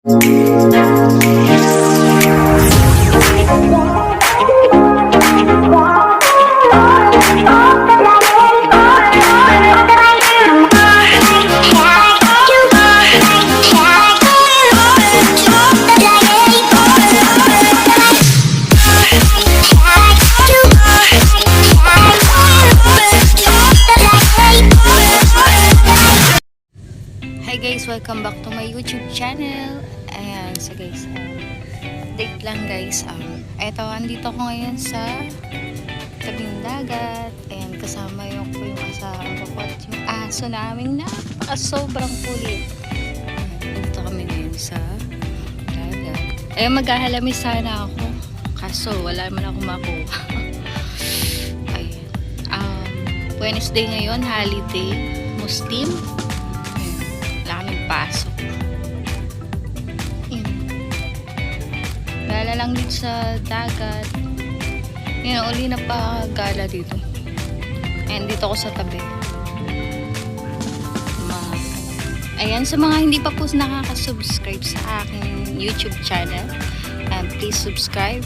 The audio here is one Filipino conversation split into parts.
Hi guys, welcome back to my YouTube channel. Ayan, so guys, update lang guys. Eto, andito ko ngayon sa tabing dagat. Ayan, kasama yung asawa ko at yung aso namin na sobrang kulit. Ayan, dito kami ngayon sa dagat. Ayan, maghahalami sana ako. Kaso, wala man ako makuha. Ayan. Wednesday ngayon, holiday, Muslim. Pasok. Gala lang dito sa dagat. Yun, uli na pa gala dito. And dito ako sa tabi. Ayan, sa mga hindi pa po nakaka-subscribe sa aking YouTube channel, please subscribe.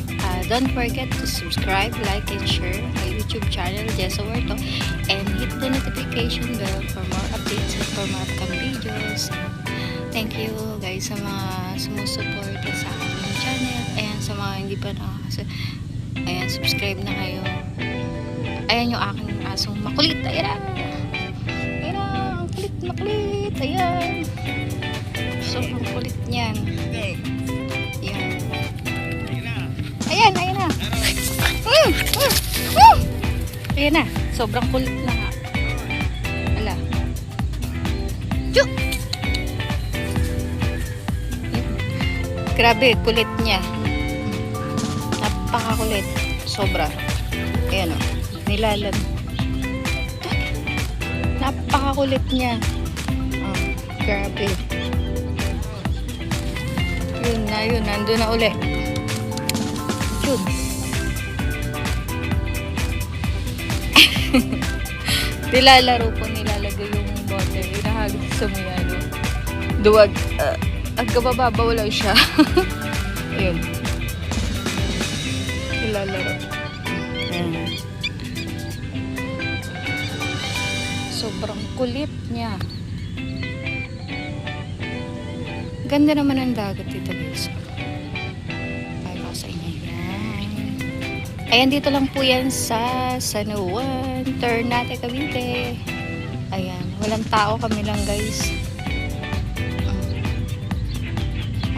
Don't forget to subscribe, like, and share my YouTube channel, Jessa Huerto, and hit the notification bell for more updates and for more upcoming videos. Thank you guys sa mga sumusuporta sa aking channel. Ayan, sa mga hindi pa ayan, subscribe na kayo. Ayan yung aking asong makulit. Ayan, ayan, ang kulit, makulit. Ayan, so ang kulit niyan. Ayan, ayan, ayan na. Ayan na, sobrang kulit na nga. Ala, chuk. Grabe, kulit niya. Napakakulit. Sobra. Ayan o. Nilalan. Napakakulit niya. Grabe. Yun na yun. Nandun na uli. Yun. Nilalaro po. Nilalagay yung bote. Inahagit sa mga duwag. Ang kabababaw lang siya. Ayun. Ilalaro. Ayan. Sobrang kulit niya. Ganda naman ang dagat dito guys. Ay ko sa inyo yan. Ayan, dito lang po yan sa San Juan, Ternate, Cavite. Ayan. Walang tao kami lang guys.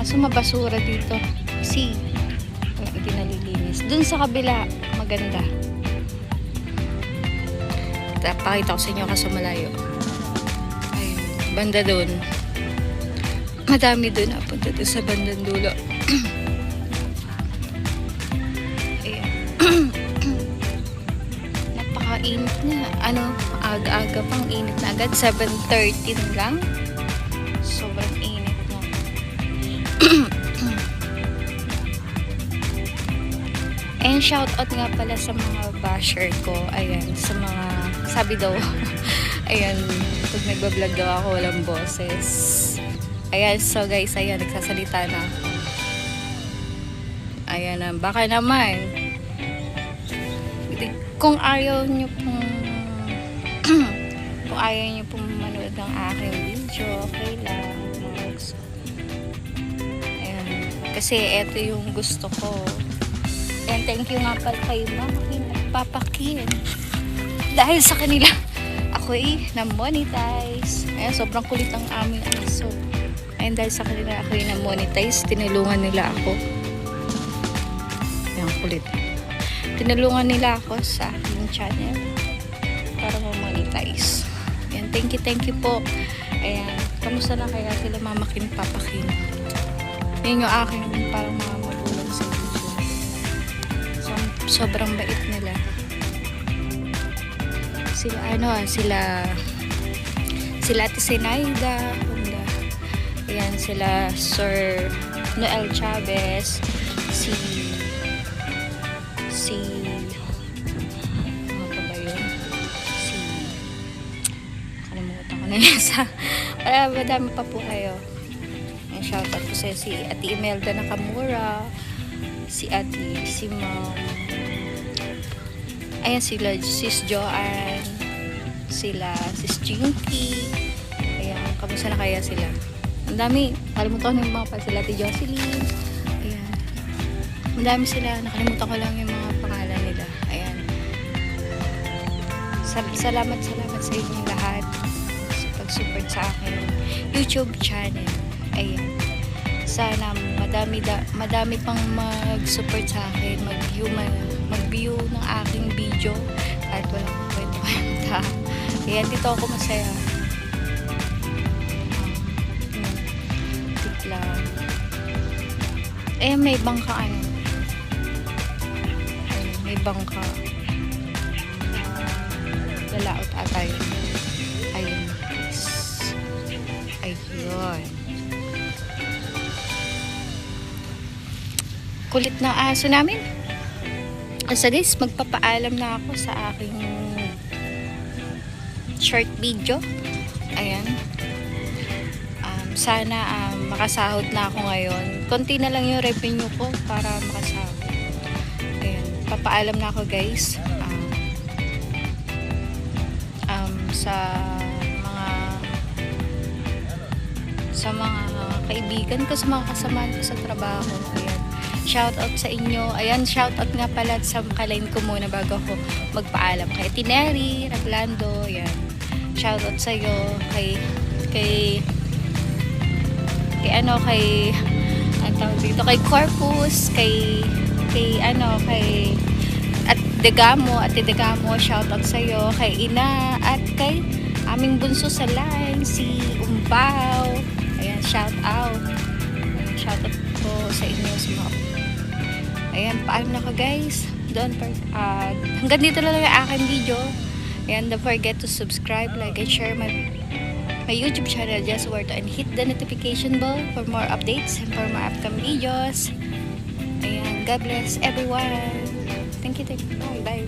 So mabasura dito kasi hindi nalilinis. Dun sa kabila maganda. Pakita ko sa inyo kaso malayo. Ayun, banda dun madami dun. Napunta dun sa bandang dulo. Ayan. Napakainit na. Aga-aga pang init na agad. 7:13 lang. Sobrang init. And shout out nga pala sa mga basher ko. Ayan, sa mga sabi daw ayan, pag nagbablog daw ako walang boses. Ayan, so guys, ayan, nagsasalita na. Ayan na, baka naman kung ayaw nyo pong kung ayaw nyo pong manood ng aking video, okay lang. Kasi eto yung gusto ko. And thank you nga pala kay Mama Kim at Papa Kim. Dahil sa kanila, ako na-monetize. Ayan, sobrang kulit ang aming aso. Ayan, dahil sa kanila, ako na-monetize. Tinulungan nila ako. Ayan, kulit. Tinulungan nila ako sa aking channel para ma-monetize. Ayan, thank you po. Ayan, kamusta na kaya sila Mama Kim, Papa Kim? Yun yung aking parang mga magulang sa YouTube. So, sobrang bait nila. Sila Ate Sinaida. Ayan, sila Sir Noel Chavez. Ano pa ba yun? Kalimutan ko na yun. Madami pa po kayo. shoutout ko sa si Ate Imelda Nakamura, si Ma'am, ayan sila, Sis Joanne, sila, Sis Jinky, ayan, kamusta na kaya sila? Ang dami, kalimutan ko yung mga sila, Ate Jocelyn, ayan, ang dami sila, nakalimutan ko lang yung mga pangalan nila, ayan. Salamat sa inyong lahat sa pag-support sa aking YouTube channel. Ayan. Sana madami pang mag-support sa akin, mag-view ng aking video kahit walang kwenta. Ayan, dito ako masaya. Wait lang. Ayan, may bangka ano. Ayan, may bangka. Lalaot ata yun. Ayun. Ayun. Kulit na aso namin. So guys, magpapaalam na ako sa aking short video. Ayan. Sana makasahod na ako ngayon. Konti na lang yung revenue ko para makasahod. Ayan. Papaalam na ako guys. Sa mga kaibigan ko, sa mga kasamahan ko sa trabaho. Ayan. Shoutout sa inyo. Ayan, shoutout nga pala sa kalain ko muna bago ako magpaalam. Kay Tineri, Raglando, ayan. Shoutout sa iyo kay kay Corpus, kay Ate Degamo, shoutout sa iyo, kay Ina, at kay aming bunso sa line, si Umbaw. Ayan, shoutout po sa inyo sa mga. Ayan, paalam na ko guys. Hanggang dito lang yung aking video. Ayan, don't forget to subscribe, like, and share my YouTube channel, Just Worth, and hit the notification bell for more updates and for more upcoming videos. Ayan, God bless everyone. Thank you. Bye.